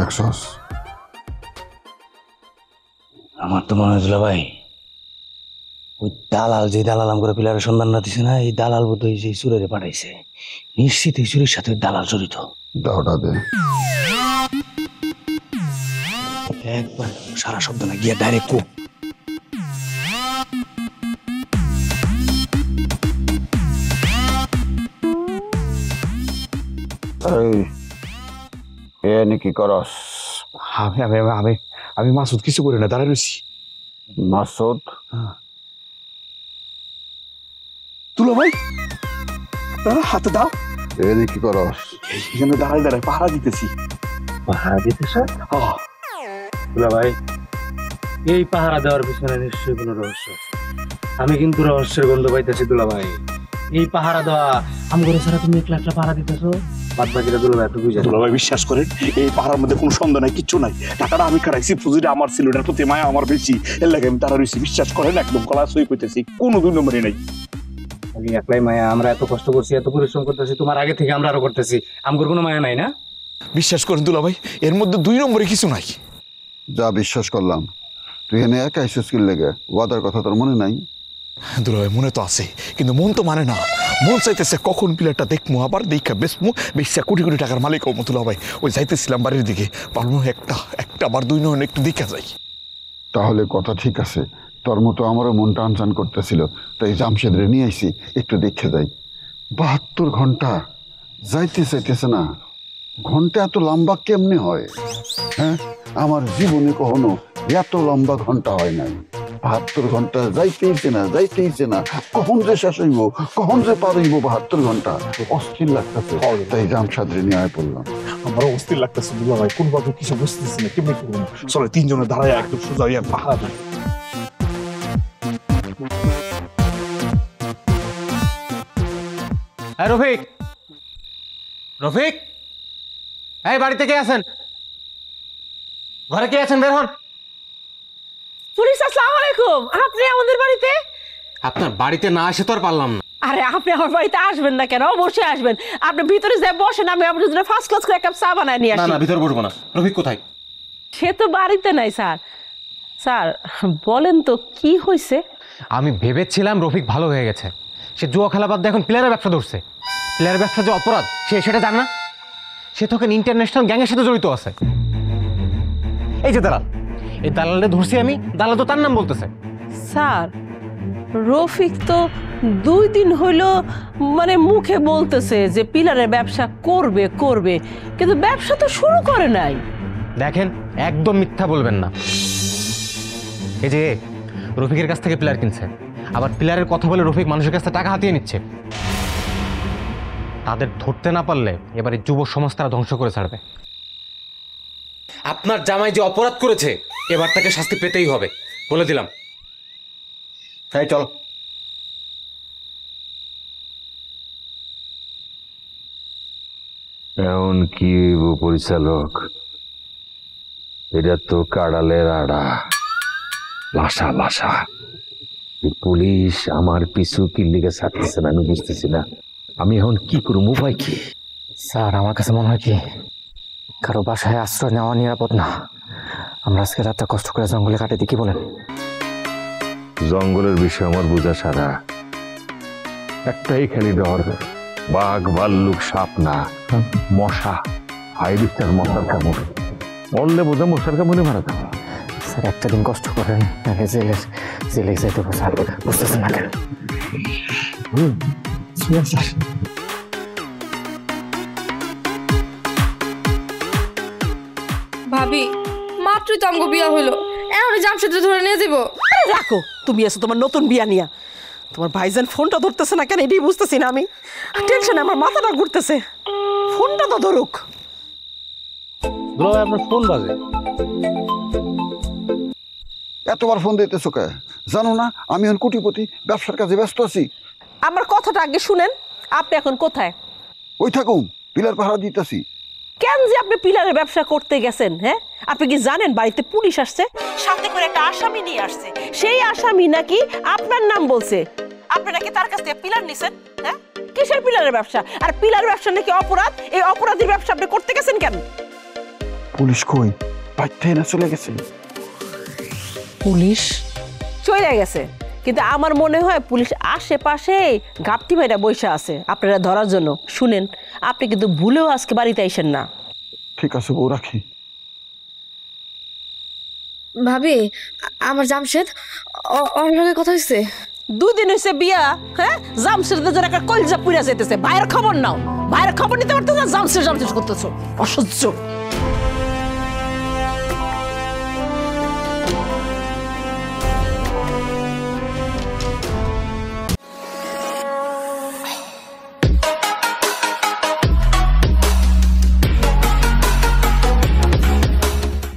দেখছস? আমার তো মনে হয়েছিল ভাই ওই দালাল যে দালাল করে পিলারের সন্ধান না দিছে না, এই দালাল বোধ হয় যে চুরেরে পাঠাইছে। নিশ্চিত এই চুরির সাথে দালাল জড়িত। দাওটা দে। একবার সারা শব্দ না গিয়া ডাইরেক্ট কো। কি করস? আমি আমি আমি আমি মাসুদ কিছু করি না, দাঁড়ায় রয়েছি। মাসুদ? তুলো ভাই, দাঁড়া, হাতে দাও। কি করস? এখানে দাঁড়াই দাঁড়ায় পাহারা দিতেছি। পাহারা দিতেছ? দুলা ভাই, এই পাহারা দেওয়ার পিছনে নিশ্চয়ই কোনো রহস্য আছে। আমি কিন্তু রহস্যের গন্ধ পাইতেছি দুলা ভাই। এই পাহারা দেওয়া আমগরে ছাড়া তুমি একলা একলা পাহারা দিতেছো, বাদ বাকিটা দুলা ভাই একটু বুঝে। দুলা ভাই বিশ্বাস করেন, এই পাহারার মধ্যে কোনো সন্দেহ নাই, কিচ্ছু নাই। টাকাটা আমি খারাইছি, পুঁজিটা আমার ছিল, এটার প্রতি মায়া আমার বেশি, এর লাগে আমি তারা রয়েছি। বিশ্বাস করেন, একদম কলা সই করতেছি, কোনো দুই নম্বরই নাই। আমি একলাই মায়া, আমরা এত কষ্ট করছি, এত পরিশ্রম করতেছি, তোমার আগে থেকে আমরা আরো করতেছি, আমগর কোনো মায়া নাই না? বিশ্বাস করেন দুলা ভাই, এর মধ্যে দুই নম্বরে কিছু নাই। যা বিশ্বাস করলাম, তুই এনে একা এসেছিস কি লেগে? ওয়াদার কথা তোর মনে নাই? দুলা ভাই মনে তো আছে, কিন্তু মন তো মানে না। মন চাইতেছে কখন প্লেয়ারটা দেখবো, আবার দেখা বেসমু, বেশা কোটি কোটি টাকার মালিক হবো। দুলা ভাই ওই যাইতেছিলাম বাড়ির দিকে, পারবো একটা আবার দুই নয় একটু দেখা যাই। তাহলে কথা ঠিক আছে, তোর মতো আমারও মন টানচান করতেছিল, তাই জামশেদরে নিয়ে আইসি, একটু দেখে যাই। 72 ঘন্টা যাইতে চাইতেছে না। ঘন্টা এত লম্বা কেমনে হয়? হ্যাঁ, আমার জীবনে কখনো এত লম্বা ঘন্টা হয় নাই। 72 ঘন্টা যাইতেইছে না। কখন যে শেষ হইব, কখন যে পার হইব 72 ঘন্টা, অস্থির লাগতেছে। তাই জামশেদরে নিয়ে আয় পড়লাম। আমারও অস্থির লাগতেছে দুলা ভাই, কোনভাবে কিছু বুঝতেছি না, কেমনি করবো। চলে তিনজনে দাঁড়ায় একদম সোজা হইয়া পাহারা দিই। রফিক, রফিক, এই বাড়িতে কে আছেন? ঘরে কে আছেন? বের হন। পুলিশ, আসসালামু আলাইকুম। আপনি আমাদের বাড়িতে? আপনার বাড়িতে না আসে তো আর পারলাম না। আরে আপনি আমার বাড়িতে আসবেন না কেন? অবশ্যই আসবেন। আপনি ভিতরে যা বসেন, আমি আপনার জন্য ফার্স্ট ক্লাস করে এক কাপ চা বানায় নিয়ে না আসি। না, ভিতরে বসবো না। রফিক কোথায়? সে তো বাড়িতে নাই স্যার। স্যার বলেন তো কি হয়েছে? আমি ভেবেছিলাম রফিক ভালো হয়ে গেছে, সে জুয়া খেলা বাদ দিয়ে এখন প্লেয়ারের ব্যবসা ধরছে। প্লেয়ারের ব্যবসা যে অপরাধ সে সেটা জানে না। সে তো ইন্টারন্যাশনাল গ্যাংয়ের সাথে জড়িত আছে। এই যে দালাল, এই দালালে ধরছি আমি, দালাল তো তার নাম বলতেছে। স্যার রফিক তো 2 দিন হইল মানে মুখে বলতেছে যে পিলারের ব্যবসা করবে, কিন্তু ব্যবসা তো শুরু করে নাই। দেখেন, একদম মিথ্যা বলবেন না। এই যে রফিকের কাছ থেকে প্লেয়ার কিনছে, আবার প্লেয়ারের কথা বলে রফিক মানুষের কাছ থেকে টাকা হাতিয়ে নিচ্ছে। তাদের ধরতে না পারলে এবারে যুব সমাজ তারা ধ্বংস করে ছাড়বে। আপনার জামাই যে অপরাধ করেছে, এবার তাকে শাস্তি পেতেই হবে, বলে দিলাম। তাই চল। এমন কি পরিচালক, এটা তো কাড়ালের আড়া। লাশা পুলিশ আমার পিছু কি লিগে ছাড়তেছে না, আমি বুঝতেছি না। আমি এখন কি করবো, উপায় কি? স্যার আমার কাছে মনে হয় কি কারো বাসায় আশ্রয় নেওয়া নিরাপদ না। আমরা আজকে রাতটা কষ্ট করে জঙ্গলে কাটে দিই, কি বলেন? জঙ্গলের বিষয় আমার বোঝা সারা। একটাই খালি ডর, বাঘ ভাল্লুক সাপ না, মশা। হাই বিস্তার মশার কামড়, অনলে বোঝা মশার কামড়ে মারা যাবে। স্যার একটা দিন কষ্ট করেন, জেলে যাইতে স্যার, বুঝতেছেন না কেন? ভাবি, মাত্রই তো আমগো বিয়া হইলো, এখন জামশেদরে ধরে নিয়ে যাবো? আরে রাখো, তুমি এসো তোমার নতুন বিয়া নিয়া। তোমার ভাইজান ফোনটা ধরতেছে না কেন এটাই বুঝতেছি না আমি। টেনশনে আমার মাথাটা ঘুরতেছে। ফোনটা তো ধরুক। দুলা ভাই আপনার ফোন বাজে। এতবার ফোন দিতেছো কে? জানো না আমি এখন কোটিপতি, ব্যবসার কাজে ব্যস্ত আছি। আমার কথাটা আগে শুনেন। আপনি এখন কোথায়? ওই থাকুন, পিলার পাহারা দিতেছি। কেন যে আপনি পিলারের ব্যবসা করতে গেছেন? হ্যাঁ, আপনি কি জানেন বাড়িতে পুলিশ আসছে, সাথে করে একটা আসামি নিয়ে আসছে। সেই আসামি নাকি আপনার নাম বলছে। আপনি নাকি তার কাছ থেকে পিলার নিছেন। হ্যাঁ, কিসের পিলারের ব্যবসা? আর পিলার ব্যবসা নাকি অপরাধ। এই অপরাধী ব্যবসা আপনি করতে গেছেন কেন? পুলিশ কই বাইতে না চলে গেছে? পুলিশ? চলে গেছে, কিন্তু আমার মনে হয় পুলিশ আশেপাশে ঘাপটি ভাইরা বসে আছে আপনারা ধরার জন্য। শুনেন, আপনি কিন্তু ভুলেও আজকে বাড়িতে আইসেন না। ঠিক আছে বউ, রাখি। ভাবি, আমার জামশেদ ওর লগে কথা হয়েছে? 2 দিন হয়েছে বিয়া, হ্যাঁ? জামশেদের জন্য একটা কলজা পুড়া যেতেছে। বাইরের খবর নাও, বাইরের খবর নিতে পারতো না, জামশেদ করতেছো, অসহ্য।